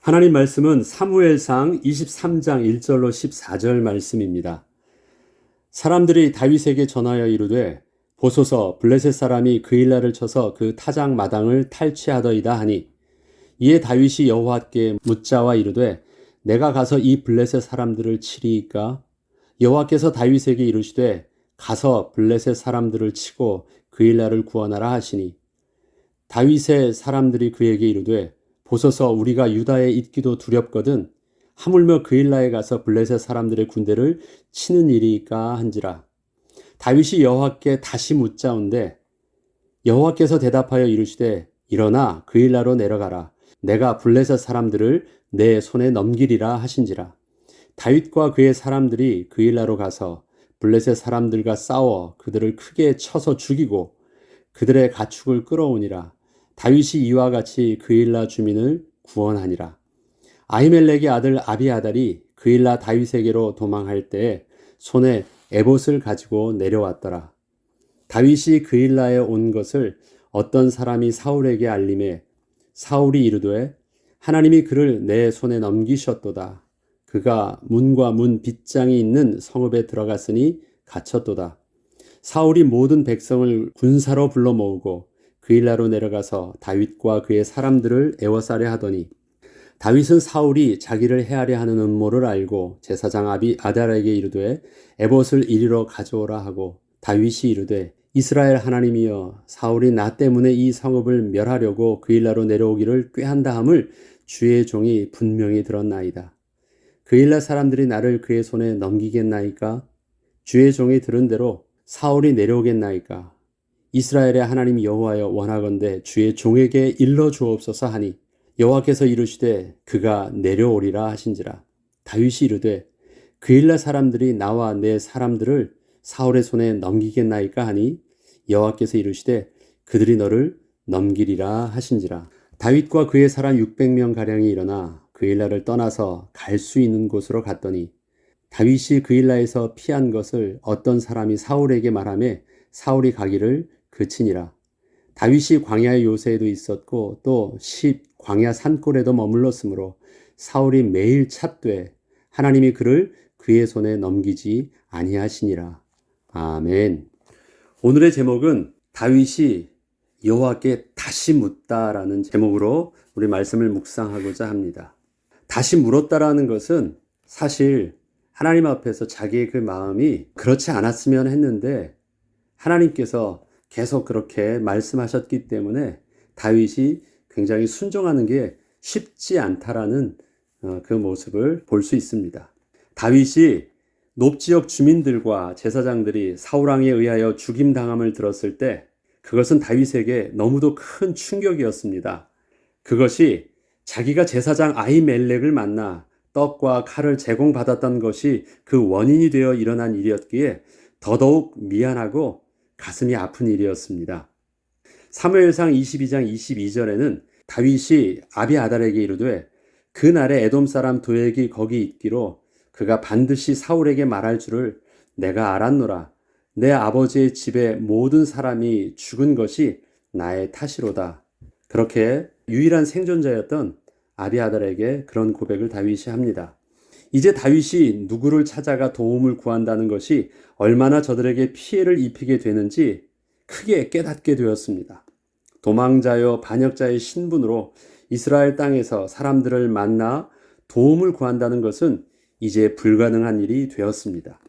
하나님 말씀은 사무엘상 23장 1절로 14절 말씀입니다. 사람들이 다윗에게 전하여 이르되 보소서 블레셋 사람이 그 일날을 쳐서 그 타작 마당을 탈취하더이다 하니 이에 다윗이 여호와께 묻자와 이르되 내가 가서 이 블레셋 사람들을 치리이까? 여호와께서 다윗에게 이르시되 가서 블레셋 사람들을 치고 그 일날을 구원하라 하시니 다윗의 사람들이 그에게 이르되 보소서 우리가 유다에 있기도 두렵거든 하물며 그일라에 가서 블레셋 사람들의 군대를 치는 일이니까 한지라. 다윗이 여호와께 다시 묻자온데 여호와께서 대답하여 이르시되 일어나 그일라로 내려가라. 내가 블레셋 사람들을 내 손에 넘기리라 하신지라. 다윗과 그의 사람들이 그일라로 가서 블레셋 사람들과 싸워 그들을 크게 쳐서 죽이고 그들의 가축을 끌어오니라. 다윗이 이와 같이 그일라 주민을 구원하니라. 아히멜렉의 아들 아비아달이 그일라 다윗에게로 도망할 때에 손에 에봇을 가지고 내려왔더라. 다윗이 그일라에 온 것을 어떤 사람이 사울에게 알림해 사울이 이르되 하나님이 그를 내 손에 넘기셨도다. 그가 문과 문 빗장이 있는 성읍에 들어갔으니 갇혔도다. 사울이 모든 백성을 군사로 불러 모으고 그일라로 내려가서 다윗과 그의 사람들을 애워싸려 하더니 다윗은 사울이 자기를 해하려 하는 음모를 알고 제사장 아비아달에게 이르되 에봇을 이리로 가져오라 하고 다윗이 이르되 이스라엘 하나님이여 사울이 나 때문에 이 성읍을 멸하려고 그일라로 내려오기를 꾀한다 함을 주의 종이 분명히 들었나이다. 그일라 사람들이 나를 그의 손에 넘기겠나이까? 주의 종이 들은 대로 사울이 내려오겠나이까? 이스라엘의 하나님 여호와여 원하건대 주의 종에게 일러 주옵소서 하니 여호와께서 이르시되 그가 내려오리라 하신지라. 다윗이 이르되 그일라 사람들이 나와 내 사람들을 사울의 손에 넘기겠나이까 하니 여호와께서 이르시되 그들이 너를 넘기리라 하신지라. 다윗과 그의 사람 600명 가량이 일어나 그일라를 떠나서 갈 수 있는 곳으로 갔더니 다윗이 그일라에서 피한 것을 어떤 사람이 사울에게 말하며 사울이 가기를 그치니라. 다윗이 광야의 요새에도 있었고 또 광야 산골에도 머물렀으므로 사울이 매일 찾되 하나님이 그를 그의 손에 넘기지 아니하시니라. 아멘. 오늘의 제목은 다윗이 여호와께 다시 묻다라는 제목으로 우리 말씀을 묵상하고자 합니다. 다시 물었다라는 것은 사실 하나님 앞에서 자기의 그 마음이 그렇지 않았으면 했는데 하나님께서 계속 그렇게 말씀하셨기 때문에 다윗이 굉장히 순종하는 게 쉽지 않다라는 그 모습을 볼 수 있습니다. 다윗이 높 지역 주민들과 제사장들이 사울왕에 의하여 죽임당함을 들었을 때 그것은 다윗에게 너무도 큰 충격이었습니다. 그것이 자기가 제사장 아히멜렉을 만나 떡과 칼을 제공받았던 것이 그 원인이 되어 일어난 일이었기에 더더욱 미안하고 가슴이 아픈 일이었습니다. 사무엘상 22장 22절에는 다윗이 아비아달에게 이르되 그날에 에돔 사람 도액이 거기 있기로 그가 반드시 사울에게 말할 줄을 내가 알았노라. 내 아버지의 집에 모든 사람이 죽은 것이 나의 탓이로다. 그렇게 유일한 생존자였던 아비아달에게 그런 고백을 다윗이 합니다. 이제 다윗이 누구를 찾아가 도움을 구한다는 것이 얼마나 저들에게 피해를 입히게 되는지 크게 깨닫게 되었습니다. 도망자여 반역자의 신분으로 이스라엘 땅에서 사람들을 만나 도움을 구한다는 것은 이제 불가능한 일이 되었습니다.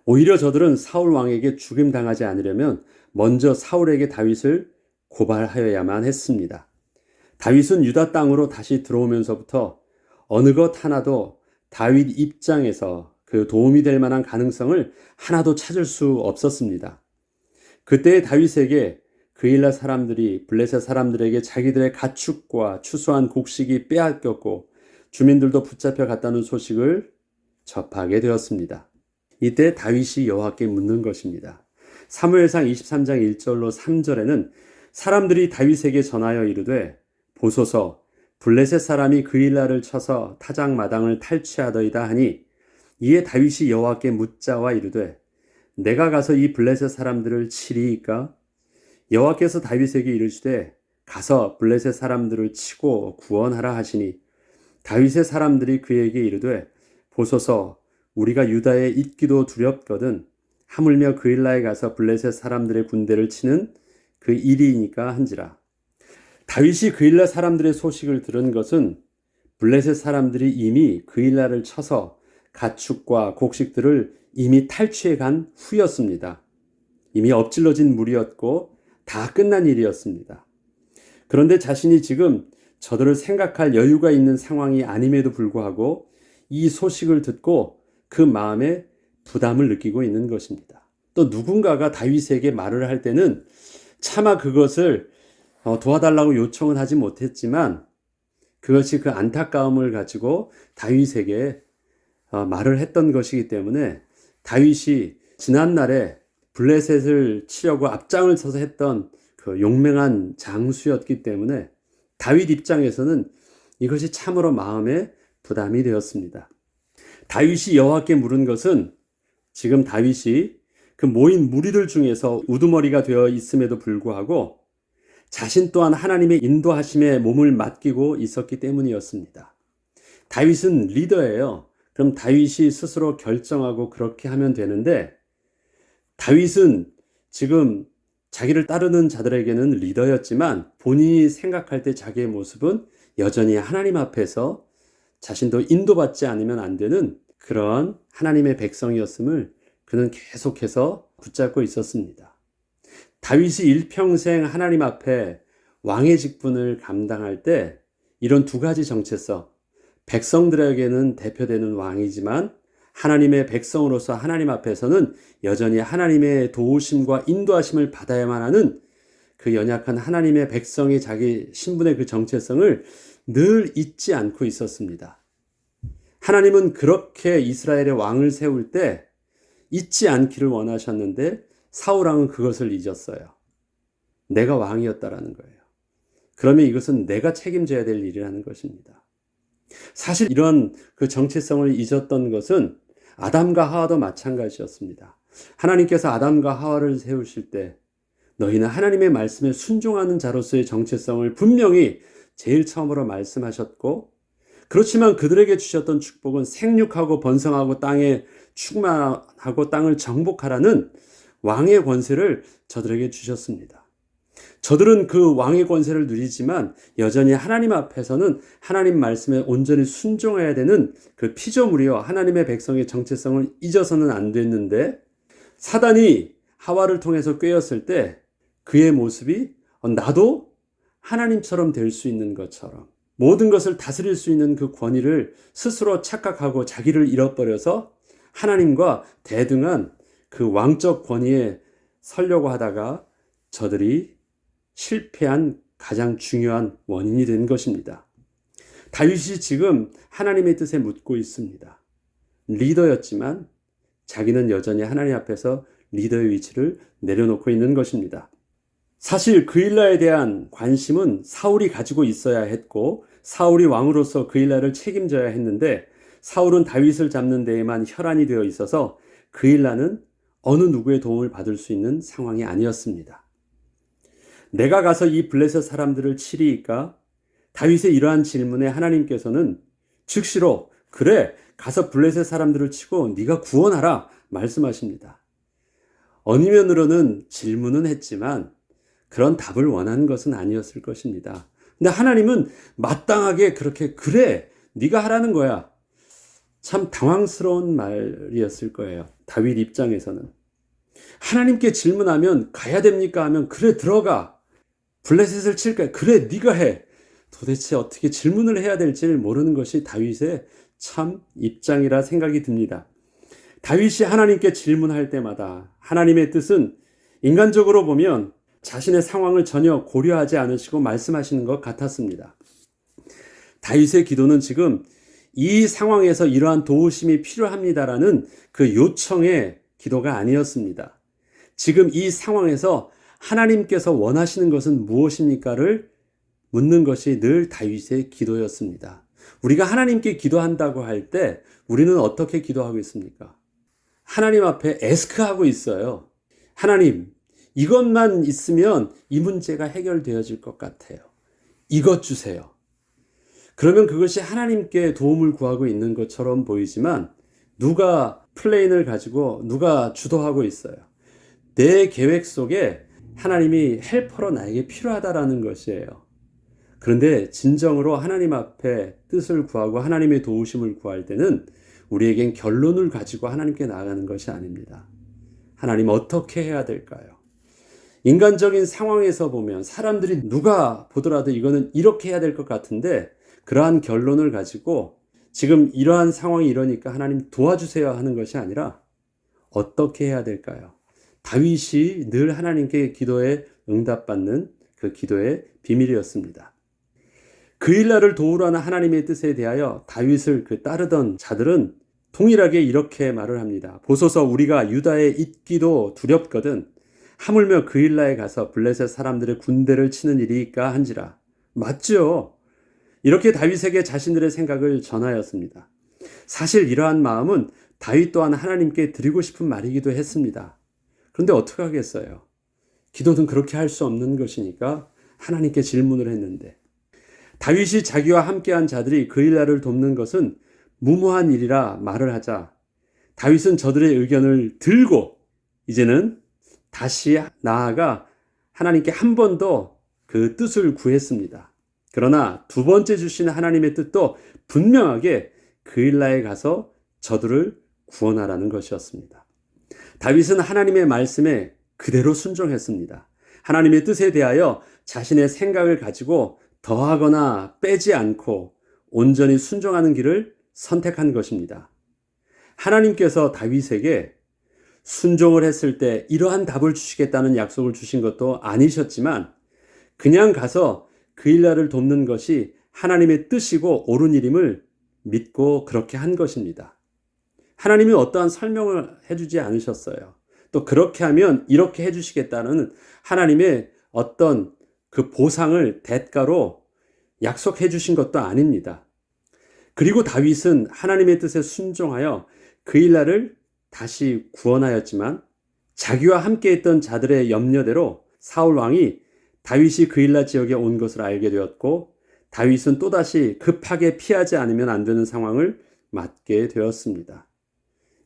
오히려 저들은 사울 왕에게 죽임당하지 않으려면 먼저 사울에게 다윗을 고발하여야만 했습니다. 다윗은 유다 땅으로 다시 들어오면서부터 어느 것 하나도 다윗 입장에서 그 도움이 될 만한 가능성을 하나도 찾을 수 없었습니다. 그때의 다윗에게 그일라 사람들이 블레셋 사람들에게 자기들의 가축과 추수한 곡식이 빼앗겼고 주민들도 붙잡혀 갔다는 소식을 접하게 되었습니다. 이때 다윗이 여호와께 묻는 것입니다. 사무엘상 23장 1절로 3절에는 사람들이 다윗에게 전하여 이르되 보소서 블레셋 사람이 그일라를 쳐서 타작 마당을 탈취하더이다 하니 이에 다윗이 여호와께 묻자와 이르되 내가 가서 이 블레셋 사람들을 치리이까? 여호와께서 다윗에게 이르시되 가서 블레셋 사람들을 치고 구원하라 하시니 다윗의 사람들이 그에게 이르되 보소서 우리가 유다에 있기도 두렵거든 하물며 그일라에 가서 블레셋 사람들의 군대를 치는 그 일이니까 한지라. 다윗이 그일라 사람들의 소식을 들은 것은 블레셋 사람들이 이미 그일라를 쳐서 가축과 곡식들을 이미 탈취해 간 후였습니다. 이미 엎질러진 물이었고 다 끝난 일이었습니다. 그런데 자신이 지금 저들을 생각할 여유가 있는 상황이 아님에도 불구하고 이 소식을 듣고 그 마음에 부담을 느끼고 있는 것입니다. 또 누군가가 다윗에게 말을 할 때는 차마 그것을 도와달라고 요청은 하지 못했지만 그것이 그 안타까움을 가지고 다윗에게 말을 했던 것이기 때문에 다윗이 지난날에 블레셋을 치려고 앞장을 서서 했던 그 용맹한 장수였기 때문에 다윗 입장에서는 이것이 참으로 마음에 부담이 되었습니다. 다윗이 여호와께 물은 것은 지금 다윗이 그 모인 무리들 중에서 우두머리가 되어 있음에도 불구하고 자신 또한 하나님의 인도하심에 몸을 맡기고 있었기 때문이었습니다. 다윗은 리더예요. 그럼 다윗이 스스로 결정하고 그렇게 하면 되는데 다윗은 지금 자기를 따르는 자들에게는 리더였지만 본인이 생각할 때 자기의 모습은 여전히 하나님 앞에서 자신도 인도받지 않으면 안 되는 그런 하나님의 백성이었음을 그는 계속해서 붙잡고 있었습니다. 다윗이 일평생 하나님 앞에 왕의 직분을 감당할 때 이런 두 가지 정체성, 백성들에게는 대표되는 왕이지만 하나님의 백성으로서 하나님 앞에서는 여전히 하나님의 도우심과 인도하심을 받아야만 하는 그 연약한 하나님의 백성이 자기 신분의 그 정체성을 늘 잊지 않고 있었습니다. 하나님은 그렇게 이스라엘의 왕을 세울 때 잊지 않기를 원하셨는데 사울왕은 그것을 잊었어요. 내가 왕이었다라는 거예요. 그러면 이것은 내가 책임져야 될 일이라는 것입니다. 사실 이런 그 정체성을 잊었던 것은 아담과 하와도 마찬가지였습니다. 하나님께서 아담과 하와를 세우실 때 너희는 하나님의 말씀에 순종하는 자로서의 정체성을 분명히 제일 처음으로 말씀하셨고 그렇지만 그들에게 주셨던 축복은 생육하고 번성하고 땅에 충만하고 땅을 정복하라는 왕의 권세를 저들에게 주셨습니다. 저들은 그 왕의 권세를 누리지만 여전히 하나님 앞에서는 하나님 말씀에 온전히 순종해야 되는 그 피조물이요 하나님의 백성의 정체성을 잊어서는 안 됐는데 사단이 하와를 통해서 꿰었을 때 그의 모습이 나도 하나님처럼 될 수 있는 것처럼 모든 것을 다스릴 수 있는 그 권위를 스스로 착각하고 자기를 잃어버려서 하나님과 대등한 그 왕적 권위에 서려고 하다가 저들이 실패한 가장 중요한 원인이 된 것입니다. 다윗이 지금 하나님의 뜻에 묻고 있습니다. 리더였지만 자기는 여전히 하나님 앞에서 리더의 위치를 내려놓고 있는 것입니다. 사실 그일라에 대한 관심은 사울이 가지고 있어야 했고 사울이 왕으로서 그일라를 책임져야 했는데 사울은 다윗을 잡는 데에만 혈안이 되어 있어서 그일라는 어느 누구의 도움을 받을 수 있는 상황이 아니었습니다. 내가 가서 이 블레셋 사람들을 치리이까? 다윗의 이러한 질문에 하나님께서는 즉시로 그래 가서 블레셋 사람들을 치고 네가 구원하라 말씀하십니다. 어느 면으로는 질문은 했지만 그런 답을 원하는 것은 아니었을 것입니다. 근데 하나님은 마땅하게 그렇게 그래 네가 하라는 거야. 참 당황스러운 말이었을 거예요. 다윗 입장에서는. 하나님께 질문하면 가야 됩니까 하면 그래 들어가. 블레셋을 칠까? 그래 네가 해. 도대체 어떻게 질문을 해야 될지를 모르는 것이 다윗의 참 입장이라 생각이 듭니다. 다윗이 하나님께 질문할 때마다 하나님의 뜻은 인간적으로 보면 자신의 상황을 전혀 고려하지 않으시고 말씀하시는 것 같았습니다. 다윗의 기도는 지금 이 상황에서 이러한 도우심이 필요합니다라는 그 요청의 기도가 아니었습니다. 지금 이 상황에서 하나님께서 원하시는 것은 무엇입니까를 묻는 것이 늘 다윗의 기도였습니다. 우리가 하나님께 기도한다고 할 때 우리는 어떻게 기도하고 있습니까? 하나님 앞에 애스크하고 있어요. 하나님, 이것만 있으면 이 문제가 해결되어질 것 같아요. 이것 주세요. 그러면 그것이 하나님께 도움을 구하고 있는 것처럼 보이지만 누가 플랜을 가지고 누가 주도하고 있어요. 내 계획 속에 하나님이 헬퍼로 나에게 필요하다라는 것이에요. 그런데 진정으로 하나님 앞에 뜻을 구하고 하나님의 도우심을 구할 때는 우리에겐 결론을 가지고 하나님께 나아가는 것이 아닙니다. 하나님 어떻게 해야 될까요? 인간적인 상황에서 보면 사람들이 누가 보더라도 이거는 이렇게 해야 될 것 같은데 그러한 결론을 가지고 지금 이러한 상황이 이러니까 하나님 도와주세요 하는 것이 아니라 어떻게 해야 될까요? 다윗이 늘 하나님께 기도에 응답받는 그 기도의 비밀이었습니다. 그 일날을 도우라는 하나님의 뜻에 대하여 다윗을 따르던 자들은 동일하게 이렇게 말을 합니다. 보소서 우리가 유다에 있기도 두렵거든 하물며 그 일날에 가서 블레셋 사람들의 군대를 치는 일이니까 한지라. 맞죠? 이렇게 다윗에게 자신들의 생각을 전하였습니다. 사실 이러한 마음은 다윗 또한 하나님께 드리고 싶은 말이기도 했습니다. 그런데 어떻게 하겠어요? 기도는 그렇게 할 수 없는 것이니까 하나님께 질문을 했는데 다윗이 자기와 함께한 자들이 그 일날을 돕는 것은 무모한 일이라 말을 하자 다윗은 저들의 의견을 들고 이제는 다시 나아가 하나님께 한 번 더 그 뜻을 구했습니다. 그러나 두 번째 주신 하나님의 뜻도 분명하게 그 일날에 가서 저들을 구원하라는 것이었습니다. 다윗은 하나님의 말씀에 그대로 순종했습니다. 하나님의 뜻에 대하여 자신의 생각을 가지고 더하거나 빼지 않고 온전히 순종하는 길을 선택한 것입니다. 하나님께서 다윗에게 순종을 했을 때 이러한 답을 주시겠다는 약속을 주신 것도 아니셨지만 그냥 가서 그 일날을 돕는 것이 하나님의 뜻이고 옳은 일임을 믿고 그렇게 한 것입니다. 하나님이 어떠한 설명을 해주지 않으셨어요. 또 그렇게 하면 이렇게 해주시겠다는 하나님의 어떤 그 보상을 대가로 약속해 주신 것도 아닙니다. 그리고 다윗은 하나님의 뜻에 순종하여 그 일날을 다시 구원하였지만 자기와 함께 있던 자들의 염려대로 사울 왕이 다윗이 그 일날 지역에 온 것을 알게 되었고 다윗은 또다시 급하게 피하지 않으면 안 되는 상황을 맞게 되었습니다.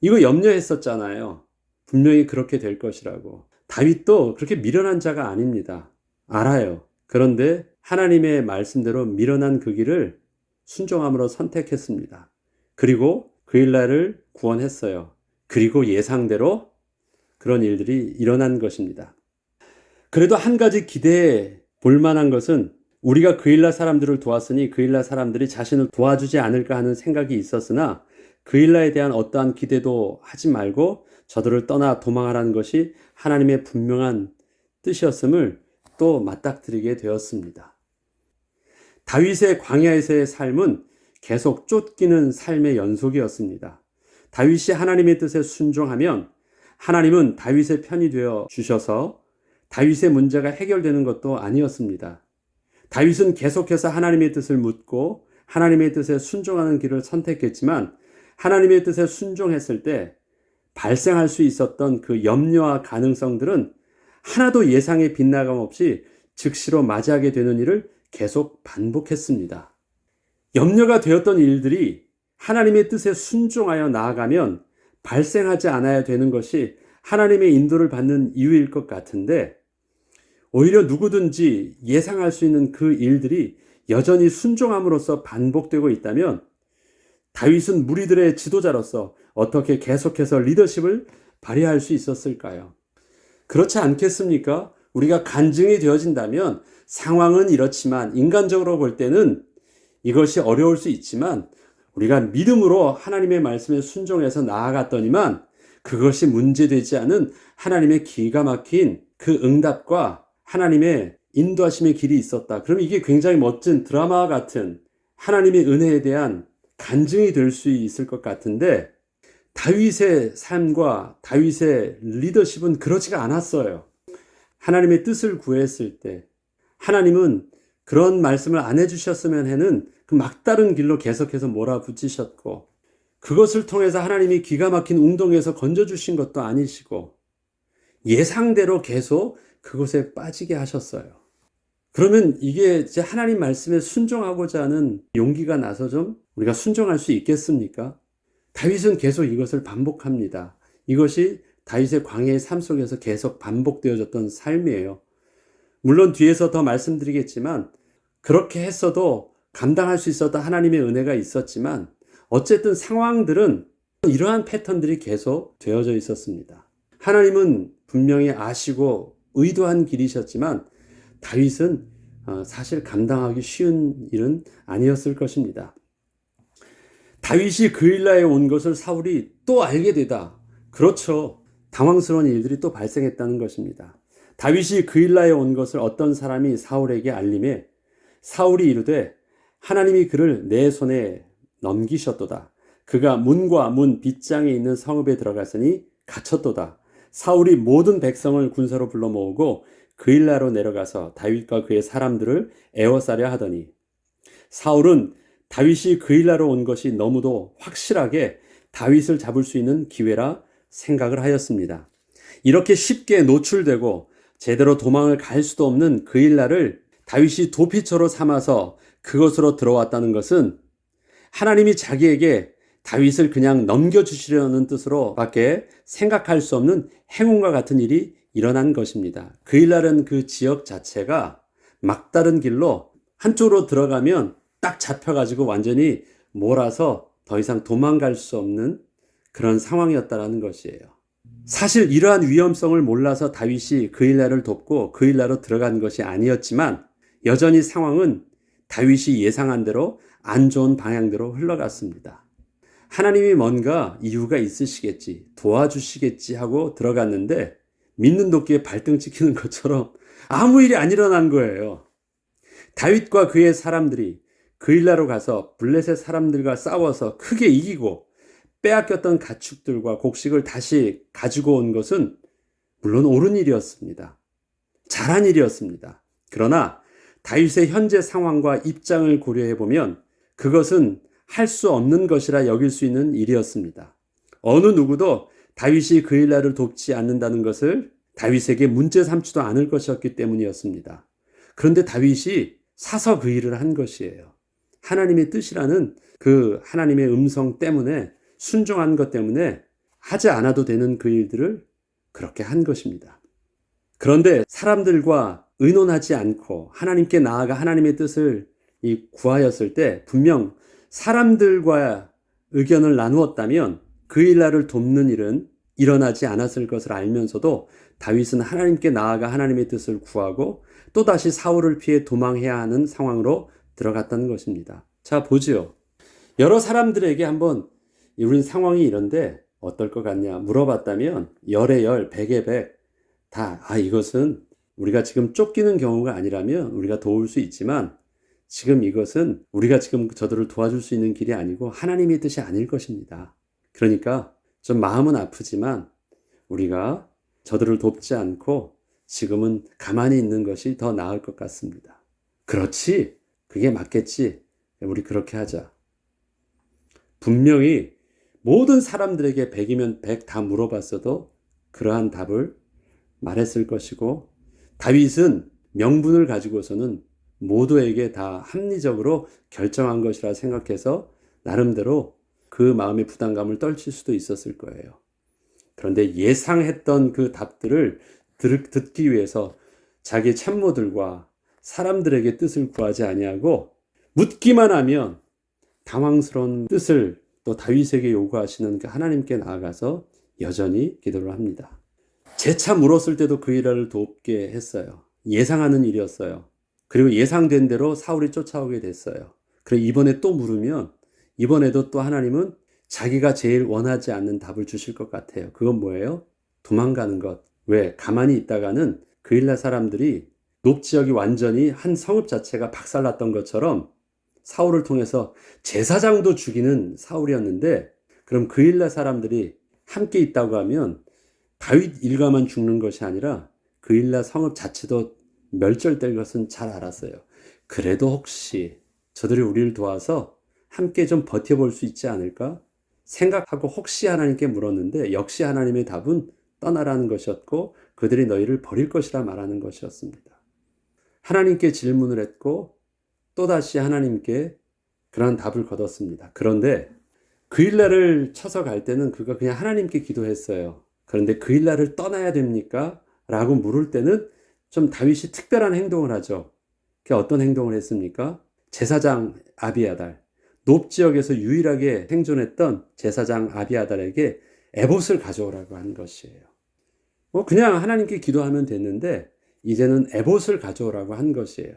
이거 염려했었잖아요. 분명히 그렇게 될 것이라고. 다윗도 그렇게 미련한 자가 아닙니다. 알아요. 그런데 하나님의 말씀대로 미련한 그 길을 순종함으로 선택했습니다. 그리고 그 일날을 구원했어요. 그리고 예상대로 그런 일들이 일어난 것입니다. 그래도 한 가지 기대해 볼 만한 것은 우리가 그 일날 사람들을 도왔으니 그 일날 사람들이 자신을 도와주지 않을까 하는 생각이 있었으나 그 일날에 대한 어떠한 기대도 하지 말고 저들을 떠나 도망하라는 것이 하나님의 분명한 뜻이었음을 또 맞닥뜨리게 되었습니다. 다윗의 광야에서의 삶은 계속 쫓기는 삶의 연속이었습니다. 다윗이 하나님의 뜻에 순종하면 하나님은 다윗의 편이 되어 주셔서 다윗의 문제가 해결되는 것도 아니었습니다. 다윗은 계속해서 하나님의 뜻을 묻고 하나님의 뜻에 순종하는 길을 선택했지만 하나님의 뜻에 순종했을 때 발생할 수 있었던 그 염려와 가능성들은 하나도 예상에 빗나감 없이 즉시로 맞이하게 되는 일을 계속 반복했습니다. 염려가 되었던 일들이 하나님의 뜻에 순종하여 나아가면 발생하지 않아야 되는 것이 하나님의 인도를 받는 이유일 것 같은데 오히려 누구든지 예상할 수 있는 그 일들이 여전히 순종함으로써 반복되고 있다면 다윗은 무리들의 지도자로서 어떻게 계속해서 리더십을 발휘할 수 있었을까요? 그렇지 않겠습니까? 우리가 간증이 되어진다면 상황은 이렇지만 인간적으로 볼 때는 이것이 어려울 수 있지만 우리가 믿음으로 하나님의 말씀에 순종해서 나아갔더니만 그것이 문제되지 않은 하나님의 기가 막힌 그 응답과 하나님의 인도하심의 길이 있었다. 그럼 이게 굉장히 멋진 드라마와 같은 하나님의 은혜에 대한 간증이 될 수 있을 것 같은데 다윗의 삶과 다윗의 리더십은 그렇지가 않았어요. 하나님의 뜻을 구했을 때 하나님은 그런 말씀을 안 해주셨으면 하는 그 막다른 길로 계속해서 몰아붙이셨고 그것을 통해서 하나님이 기가 막힌 웅덩이에서 건져주신 것도 아니시고 예상대로 계속 그곳에 빠지게 하셨어요. 그러면 이게 이제 하나님 말씀에 순종하고자 하는 용기가 나서 좀 우리가 순종할 수 있겠습니까? 다윗은 계속 이것을 반복합니다. 이것이 다윗의 광야의 삶 속에서 계속 반복되어졌던 삶이에요. 물론 뒤에서 더 말씀드리겠지만 그렇게 했어도 감당할 수 있었던 하나님의 은혜가 있었지만 어쨌든 상황들은 이러한 패턴들이 계속 되어져 있었습니다. 하나님은 분명히 아시고 의도한 길이셨지만 다윗은 사실 감당하기 쉬운 일은 아니었을 것입니다. 다윗이 그일라에 온 것을 사울이 또 알게 되다. 그렇죠. 당황스러운 일들이 또 발생했다는 것입니다. 다윗이 그일라에 온 것을 어떤 사람이 사울에게 알림해 사울이 이르되 하나님이 그를 내 손에 넘기셨도다. 그가 문과 문 빗장에 있는 성읍에 들어갔으니 갇혔도다. 사울이 모든 백성을 군사로 불러 모으고 그일라로 내려가서 다윗과 그의 사람들을 에워싸려 하더니 사울은 다윗이 그일라로 온 것이 너무도 확실하게 다윗을 잡을 수 있는 기회라 생각을 하였습니다. 이렇게 쉽게 노출되고 제대로 도망을 갈 수도 없는 그일라를 다윗이 도피처로 삼아서 그것으로 들어왔다는 것은 하나님이 자기에게 다윗을 그냥 넘겨주시려는 뜻으로 밖에 생각할 수 없는 행운과 같은 일이 일어난 것입니다. 그일라는 그 지역 자체가 막다른 길로 한쪽으로 들어가면 딱 잡혀가지고 완전히 몰아서 더 이상 도망갈 수 없는 그런 상황이었다는 것이에요. 사실 이러한 위험성을 몰라서 다윗이 그일라를 돕고 그일라로 들어간 것이 아니었지만 여전히 상황은 다윗이 예상한 대로 안 좋은 방향대로 흘러갔습니다. 하나님이 뭔가 이유가 있으시겠지, 도와주시겠지 하고 들어갔는데 믿는 도끼에 발등 찍히는 것처럼 아무 일이 안 일어난 거예요. 다윗과 그의 사람들이 그일라로 가서 블레셋 사람들과 싸워서 크게 이기고 빼앗겼던 가축들과 곡식을 다시 가지고 온 것은 물론 옳은 일이었습니다. 잘한 일이었습니다. 그러나 다윗의 현재 상황과 입장을 고려해 보면 그것은 할 수 없는 것이라 여길 수 있는 일이었습니다. 어느 누구도 다윗이 그일라를 돕지 않는다는 것을 다윗에게 문제 삼지도 않을 것이었기 때문이었습니다. 그런데 다윗이 사서 그 일을 한 것이에요. 하나님의 뜻이라는 그 하나님의 음성 때문에 순종한 것 때문에 하지 않아도 되는 그 일들을 그렇게 한 것입니다. 그런데 사람들과 의논하지 않고 하나님께 나아가 하나님의 뜻을 구하였을 때 분명 사람들과 의견을 나누었다면 그일라를 돕는 일은 일어나지 않았을 것을 알면서도 다윗은 하나님께 나아가 하나님의 뜻을 구하고 또다시 사울을 피해 도망해야 하는 상황으로 들어갔다는 것입니다. 자, 보지요. 여러 사람들에게 한번 우린 상황이 이런데 어떨 것 같냐 물어봤다면 열에 열, 백에 백 다 이것은 우리가 지금 쫓기는 경우가 아니라면 우리가 도울 수 있지만 지금 이것은 우리가 지금 저들을 도와줄 수 있는 길이 아니고 하나님의 뜻이 아닐 것입니다. 그러니까 좀 마음은 아프지만 우리가 저들을 돕지 않고 지금은 가만히 있는 것이 더 나을 것 같습니다. 그렇지, 그게 맞겠지. 우리 그렇게 하자. 분명히 모든 사람들에게 100이면 100 다 물어봤어도 그러한 답을 말했을 것이고 다윗은 명분을 가지고서는 모두에게 다 합리적으로 결정한 것이라 생각해서 나름대로 그 마음의 부담감을 떨칠 수도 있었을 거예요. 그런데 예상했던 그 답들을 듣기 위해서 자기 참모들과 사람들에게 뜻을 구하지 아니하고 묻기만 하면 당황스러운 뜻을 또 다윗에게 요구하시는 그 하나님께 나아가서 여전히 기도를 합니다. 재차 물었을 때도 그 일을 돕게 했어요. 예상하는 일이었어요. 그리고 예상된 대로 사울이 쫓아오게 됐어요. 그리고 이번에 또 물으면 이번에도 또 하나님은 자기가 제일 원하지 않는 답을 주실 것 같아요. 그건 뭐예요? 도망가는 것. 왜? 가만히 있다가는 그일라 사람들이 높지역이 완전히 한 성읍 자체가 박살났던 것처럼 사울을 통해서 제사장도 죽이는 사울이었는데 그럼 그일라 사람들이 함께 있다고 하면 다윗 일가만 죽는 것이 아니라 그일라 성읍 자체도 멸절될 것은 잘 알았어요. 그래도 혹시 저들이 우리를 도와서 함께 좀 버텨볼 수 있지 않을까 생각하고 혹시 하나님께 물었는데 역시 하나님의 답은 떠나라는 것이었고 그들이 너희를 버릴 것이라 말하는 것이었습니다. 하나님께 질문을 했고 또다시 하나님께 그러한 답을 거뒀습니다. 그런데 그일라를 쳐서 갈 때는 그가 그냥 하나님께 기도했어요. 그런데 그일라를 떠나야 됩니까? 라고 물을 때는 좀 다윗이 특별한 행동을 하죠. 그 어떤 행동을 했습니까? 제사장 아비아달, 높 지역에서 유일하게 생존했던 제사장 아비아달에게 에봇을 가져오라고 한 것이에요. 그냥 하나님께 기도하면 됐는데 이제는 에봇을 가져오라고 한 것이에요.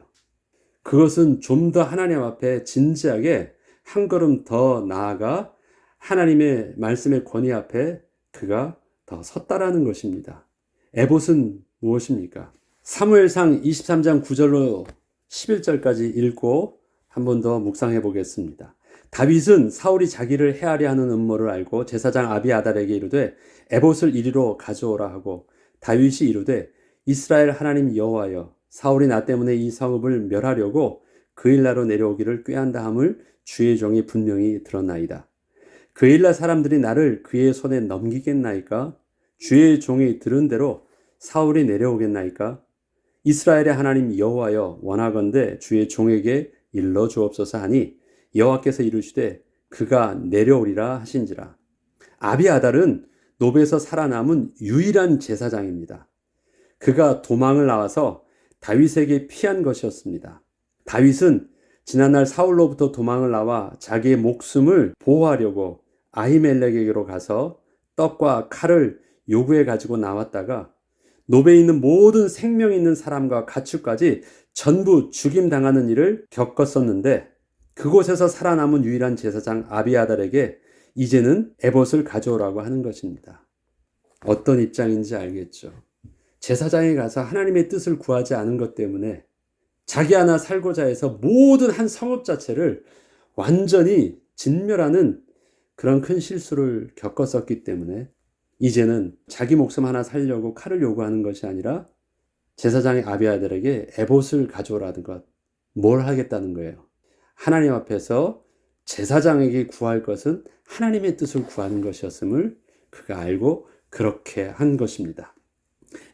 그것은 좀 더 하나님 앞에 진지하게 한 걸음 더 나아가 하나님의 말씀의 권위 앞에 그가 더 섰다라는 것입니다. 에봇은 무엇입니까? 사무엘상 23장 9절로 11절까지 읽고 한 번 더 묵상해 보겠습니다. 다윗은 사울이 자기를 해하려 하는 음모를 알고 제사장 아비아달에게 이르되 에봇을 이리로 가져오라 하고 다윗이 이르되 이스라엘 하나님 여호와여 사울이 나 때문에 이 성읍을 멸하려고 그일라로 내려오기를 꾀한다 함을 주의 종이 분명히 들었나이다. 그일라 사람들이 나를 그의 손에 넘기겠나이까? 주의 종이 들은 대로 사울이 내려오겠나이까? 이스라엘의 하나님 여호와여 원하건대 주의 종에게 일러 주옵소서 하니 여호와께서 이르시되 그가 내려오리라 하신지라. 아비아달은 노베에서 살아남은 유일한 제사장입니다. 그가 도망을 나와서 다윗에게 피한 것이었습니다. 다윗은 지난날 사울로부터 도망을 나와 자기의 목숨을 보호하려고 아히멜렉에게로 가서 떡과 칼을 요구해 가지고 나왔다가 노베에 있는 모든 생명 있는 사람과 가축까지 전부 죽임당하는 일을 겪었었는데 그곳에서 살아남은 유일한 제사장 아비아달에게 이제는 에봇을 가져오라고 하는 것입니다. 어떤 입장인지 알겠죠? 제사장에 가서 하나님의 뜻을 구하지 않은 것 때문에 자기 하나 살고자 해서 모든 한 성읍 자체를 완전히 진멸하는 그런 큰 실수를 겪었었기 때문에 이제는 자기 목숨 하나 살려고 칼을 요구하는 것이 아니라 제사장의 아비아달에게 에봇을 가져오라는 것, 뭘 하겠다는 거예요. 하나님 앞에서 제사장에게 구할 것은 하나님의 뜻을 구하는 것이었음을 그가 알고 그렇게 한 것입니다.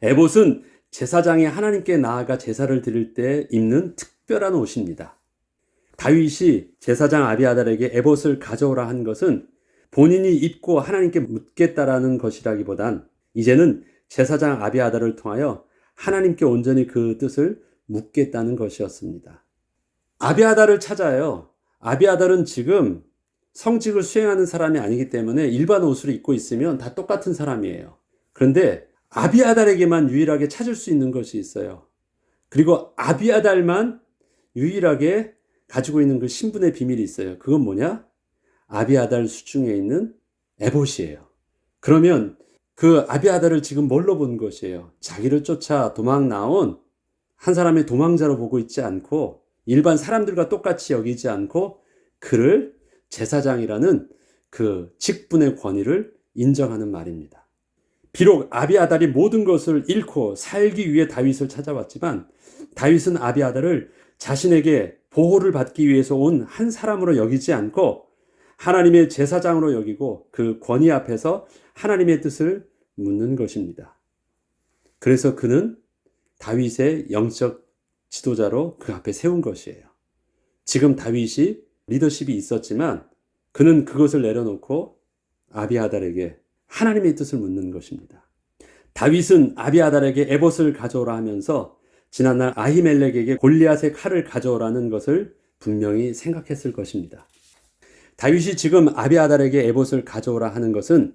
에봇은 제사장이 하나님께 나아가 제사를 드릴 때 입는 특별한 옷입니다. 다윗이 제사장 아비아달에게 에봇을 가져오라 한 것은 본인이 입고 하나님께 묻겠다라는 것이라기보단 이제는 제사장 아비아달을 통하여 하나님께 온전히 그 뜻을 묻겠다는 것이었습니다. 아비아달을 찾아요. 아비아달은 지금 성직을 수행하는 사람이 아니기 때문에 일반 옷을 입고 있으면 다 똑같은 사람이에요. 그런데 아비아달에게만 유일하게 찾을 수 있는 것이 있어요. 그리고 아비아달만 유일하게 가지고 있는 그 신분의 비밀이 있어요. 그건 뭐냐? 아비아달 수중에 있는 에봇이에요. 그러면 그 아비아달을 지금 뭘로 본 것이에요? 자기를 쫓아 도망 나온 한 사람의 도망자로 보고 있지 않고 일반 사람들과 똑같이 여기지 않고 그를 제사장이라는 그 직분의 권위를 인정하는 말입니다. 비록 아비아달이 모든 것을 잃고 살기 위해 다윗을 찾아왔지만 다윗은 아비아달을 자신에게 보호를 받기 위해서 온 한 사람으로 여기지 않고 하나님의 제사장으로 여기고 그 권위 앞에서 하나님의 뜻을 묻는 것입니다. 그래서 그는 다윗의 영적 지도자로 그 앞에 세운 것이에요. 지금 다윗이 리더십이 있었지만 그는 그것을 내려놓고 아비아달에게 하나님의 뜻을 묻는 것입니다. 다윗은 아비아달에게 에봇을 가져오라 하면서 지난날 아히멜렉에게 골리앗의 칼을 가져오라는 것을 분명히 생각했을 것입니다. 다윗이 지금 아비아달에게 에봇을 가져오라 하는 것은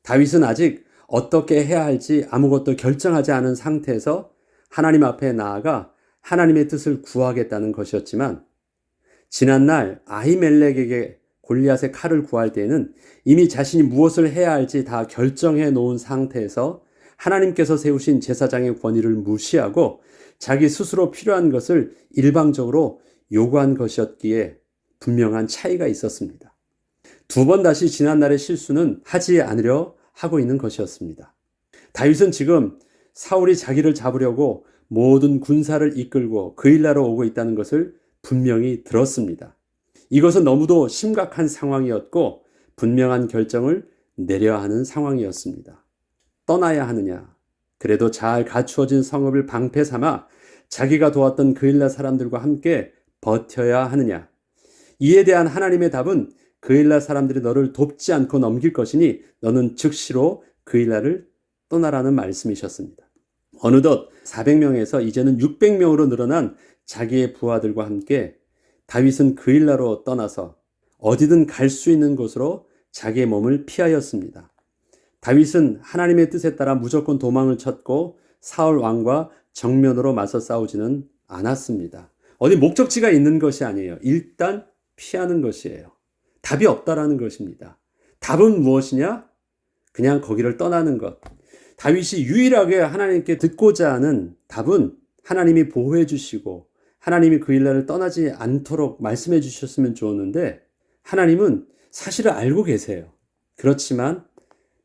다윗은 아직 어떻게 해야 할지 아무것도 결정하지 않은 상태에서 하나님 앞에 나아가 하나님의 뜻을 구하겠다는 것이었지만 지난날 아히멜렉에게 골리앗의 칼을 구할 때에는 이미 자신이 무엇을 해야 할지 다 결정해 놓은 상태에서 하나님께서 세우신 제사장의 권위를 무시하고 자기 스스로 필요한 것을 일방적으로 요구한 것이었기에 분명한 차이가 있었습니다. 두 번 다시 지난날의 실수는 하지 않으려 하고 있는 것이었습니다. 다윗은 지금 사울이 자기를 잡으려고 모든 군사를 이끌고 그일라로 오고 있다는 것을 분명히 들었습니다. 이것은 너무도 심각한 상황이었고 분명한 결정을 내려야 하는 상황이었습니다. 떠나야 하느냐? 그래도 잘 갖추어진 성읍을 방패 삼아 자기가 도왔던 그일라 사람들과 함께 버텨야 하느냐? 이에 대한 하나님의 답은 그일라 사람들이 너를 돕지 않고 넘길 것이니 너는 즉시로 그일라를 떠나라는 말씀이셨습니다. 어느덧 400명에서 이제는 600명으로 늘어난 자기의 부하들과 함께 다윗은 그일라로 떠나서 어디든 갈 수 있는 곳으로 자기의 몸을 피하였습니다. 다윗은 하나님의 뜻에 따라 무조건 도망을 쳤고 사울 왕과 정면으로 맞서 싸우지는 않았습니다. 어디 목적지가 있는 것이 아니에요. 일단 피하는 것이에요. 답이 없다라는 것입니다. 답은 무엇이냐? 그냥 거기를 떠나는 것. 다윗이 유일하게 하나님께 듣고자 하는 답은 하나님이 보호해 주시고 하나님이 그일라를 떠나지 않도록 말씀해 주셨으면 좋았는데 하나님은 사실을 알고 계세요. 그렇지만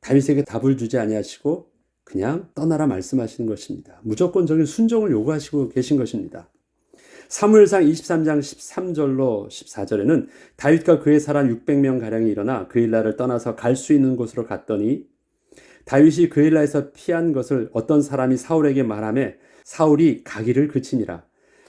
다윗에게 답을 주지 아니하시고 그냥 떠나라 말씀하시는 것입니다. 무조건적인 순종을 요구하시고 계신 것입니다. 사무엘상 23장 13절로 14절에는 다윗과 그의 사람 600명 가량이 일어나 그일라를 떠나서 갈 수 있는 곳으로 갔더니 다윗이 그일라에서 피한 것을 어떤 사람이 사울에게 말하매 사울이 가기를 그치니라.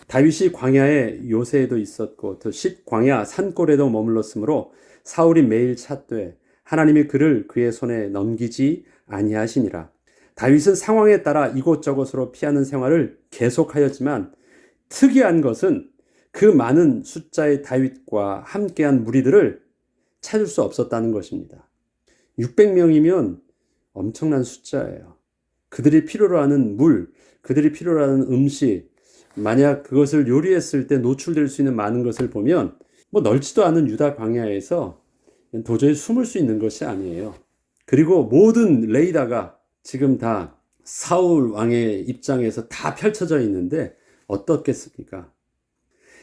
다윗이 광야에 요새에도 있었고 또 광야 산골에도 머물렀으므로 사울이 매일 찾되 하나님이 그를 그의 손에 넘기지 아니하시니라. 다윗은 상황에 따라 이곳저곳으로 피하는 생활을 계속하였지만 특이한 것은 그 많은 숫자의 다윗과 함께한 무리들을 찾을 수 없었다는 것입니다. 600명이면 엄청난 숫자예요. 그들이 필요로 하는 물, 그들이 필요로 하는 음식, 만약 그것을 요리했을 때 노출될 수 있는 많은 것을 보면 넓지도 않은 유다 광야에서 도저히 숨을 수 있는 것이 아니에요. 그리고 모든 레이더가 지금 다 사울 왕의 입장에서 다 펼쳐져 있는데 어떻겠습니까?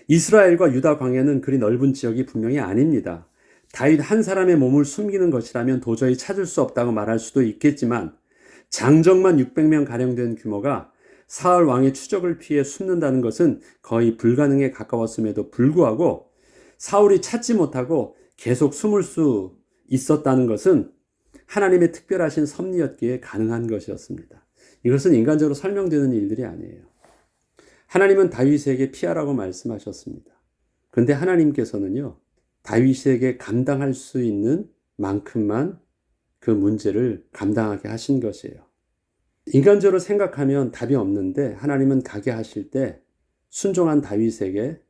이스라엘과 유다 광야는 그리 넓은 지역이 분명히 아닙니다. 다윗 한 사람의 몸을 숨기는 것이라면 도저히 찾을 수 없다고 말할 수도 있겠지만 장정만 600명 가량 된 규모가 사울 왕의 추적을 피해 숨는다는 것은 거의 불가능에 가까웠음에도 불구하고 사울이 찾지 못하고 계속 숨을 수 있었다는 것은 하나님의 특별하신 섭리였기에 가능한 것이었습니다. 이것은 인간적으로 설명되는 일들이 아니에요. 하나님은 다윗에게 피하라고 말씀하셨습니다. 그런데 하나님께서는요, 다윗에게 감당할 수 있는 만큼만 그 문제를 감당하게 하신 것이에요. 인간적으로 생각하면 답이 없는데 하나님은 가게 하실 때 순종한 다윗에게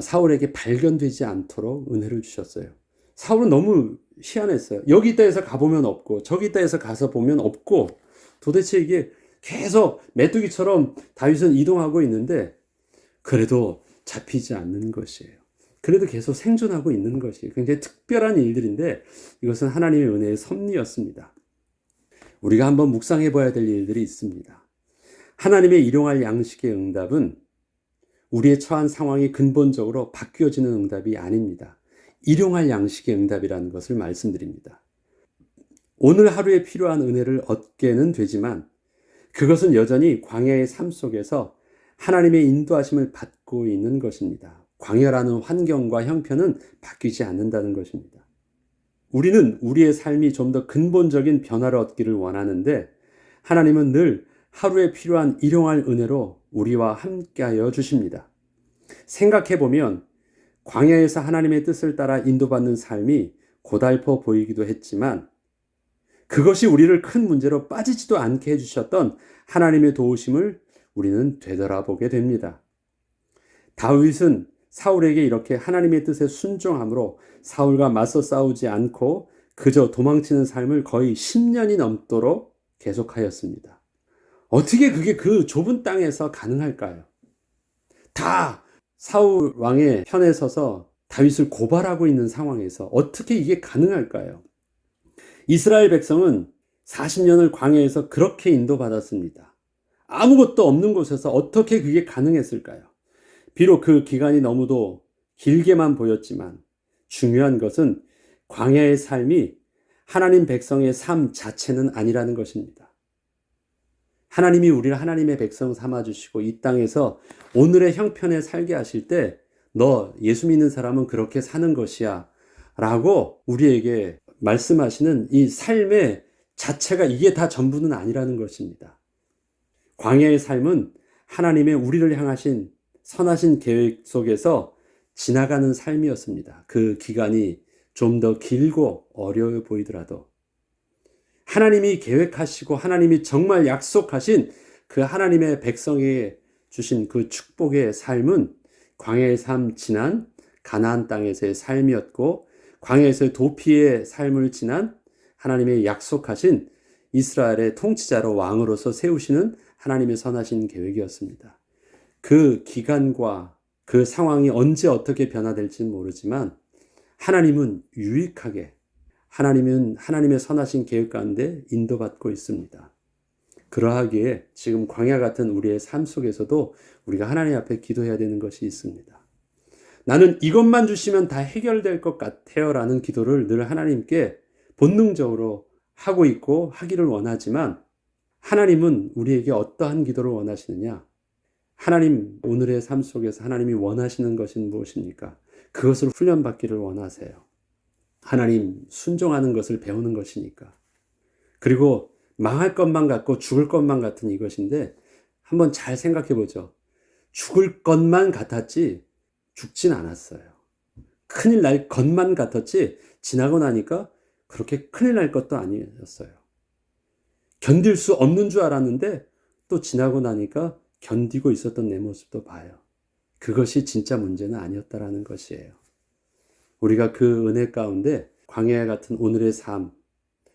사울에게 발견되지 않도록 은혜를 주셨어요. 사울은 너무 희한했어요. 여기 있다 해서 가보면 없고 저기 있다 해서 가서 보면 없고 도대체 이게 계속 메뚜기처럼 다윗은 이동하고 있는데 그래도 잡히지 않는 것이에요. 그래도 계속 생존하고 있는 것이 굉장히 특별한 일들인데 이것은 하나님의 은혜의 섭리였습니다. 우리가 한번 묵상해 봐야 될 일들이 있습니다. 하나님의 일용할 양식의 응답은 우리의 처한 상황이 근본적으로 바뀌어지는 응답이 아닙니다. 일용할 양식의 응답이라는 것을 말씀드립니다. 오늘 하루에 필요한 은혜를 얻게는 되지만 그것은 여전히 광야의 삶 속에서 하나님의 인도하심을 받고 있는 것입니다. 광야라는 환경과 형편은 바뀌지 않는다는 것입니다. 우리는 우리의 삶이 좀 더 근본적인 변화를 얻기를 원하는데 하나님은 늘 하루에 필요한 일용할 은혜로 우리와 함께하여 주십니다. 생각해보면 광야에서 하나님의 뜻을 따라 인도받는 삶이 고달퍼 보이기도 했지만 그것이 우리를 큰 문제로 빠지지도 않게 해주셨던 하나님의 도우심을 우리는 되돌아보게 됩니다. 다윗은 사울에게 이렇게 하나님의 뜻에 순종함으로 사울과 맞서 싸우지 않고 그저 도망치는 삶을 거의 10년이 넘도록 계속하였습니다. 어떻게 그게 그 좁은 땅에서 가능할까요? 다 사울 왕의 편에 서서 다윗을 고발하고 있는 상황에서 어떻게 이게 가능할까요? 이스라엘 백성은 40년을 광야에서 그렇게 인도받았습니다. 아무것도 없는 곳에서 어떻게 그게 가능했을까요? 비록 그 기간이 너무도 길게만 보였지만 중요한 것은 광야의 삶이 하나님 백성의 삶 자체는 아니라는 것입니다. 하나님이 우리를 하나님의 백성 삼아주시고 이 땅에서 오늘의 형편에 살게 하실 때 너 예수 믿는 사람은 그렇게 사는 것이야 라고 우리에게 말씀하시는 이 삶의 자체가 이게 다 전부는 아니라는 것입니다. 광야의 삶은 하나님의 우리를 향하신 선하신 계획 속에서 지나가는 삶이었습니다. 그 기간이 좀 더 길고 어려워 보이더라도 하나님이 계획하시고 하나님이 정말 약속하신 그 하나님의 백성에게 주신 그 축복의 삶은 광야의 삶 지난 가나안 땅에서의 삶이었고, 광야에서의 도피의 삶을 지난 하나님의 약속하신 이스라엘의 통치자로 왕으로서 세우시는 하나님의 선하신 계획이었습니다. 그 기간과 그 상황이 언제 어떻게 변화될지는 모르지만 하나님은 유익하게, 하나님은 하나님의 선하신 계획 가운데 인도받고 있습니다. 그러하기에 지금 광야 같은 우리의 삶 속에서도 우리가 하나님 앞에 기도해야 되는 것이 있습니다. 나는 이것만 주시면 다 해결될 것 같아요 라는 기도를 늘 하나님께 본능적으로 하고 있고 하기를 원하지만, 하나님은 우리에게 어떠한 기도를 원하시느냐? 하나님, 오늘의 삶 속에서 하나님이 원하시는 것은 무엇입니까? 그것을 훈련받기를 원하세요. 하나님, 순종하는 것을 배우는 것이니까. 그리고 망할 것만 같고 죽을 것만 같은 이것인데 한번 잘 생각해 보죠. 죽을 것만 같았지 죽진 않았어요. 큰일 날 것만 같았지 지나고 나니까 그렇게 큰일 날 것도 아니었어요. 견딜 수 없는 줄 알았는데 또 지나고 나니까 견디고 있었던 내 모습도 봐요. 그것이 진짜 문제는 아니었다라는 것이에요. 우리가 그 은혜 가운데 광야 같은 오늘의 삶,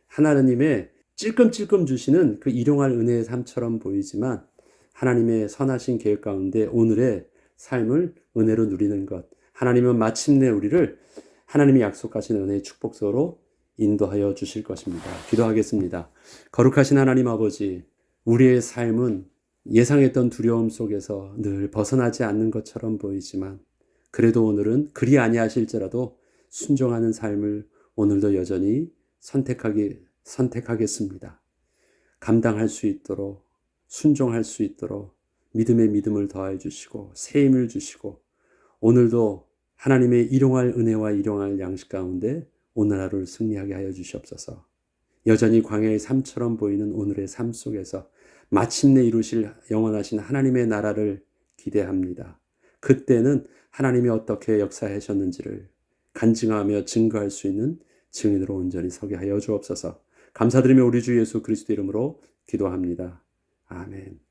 하나님의 찔끔찔끔 주시는 그 일용할 은혜의 삶처럼 보이지만 하나님의 선하신 계획 가운데 오늘의 삶을 은혜로 누리는 것, 하나님은 마침내 우리를 하나님이 약속하신 은혜의 축복소로 인도하여 주실 것입니다. 기도하겠습니다. 거룩하신 하나님 아버지, 우리의 삶은 예상했던 두려움 속에서 늘 벗어나지 않는 것처럼 보이지만 그래도 오늘은 그리 아니하실지라도 순종하는 삶을 오늘도 여전히 선택하겠습니다. 감당할 수 있도록, 순종할 수 있도록 믿음의 믿음을 더해 주시고 새 힘을 주시고, 오늘도 하나님의 일용할 은혜와 일용할 양식 가운데 오늘 하루를 승리하게 하여 주시옵소서. 여전히 광야의 삶처럼 보이는 오늘의 삶 속에서 마침내 이루실 영원하신 하나님의 나라를 기대합니다. 그때는 하나님이 어떻게 역사하셨는지를 간증하며 증거할 수 있는 증인으로 온전히 서게 하여 주옵소서. 감사드리며 우리 주 예수 그리스도 이름으로 기도합니다. 아멘.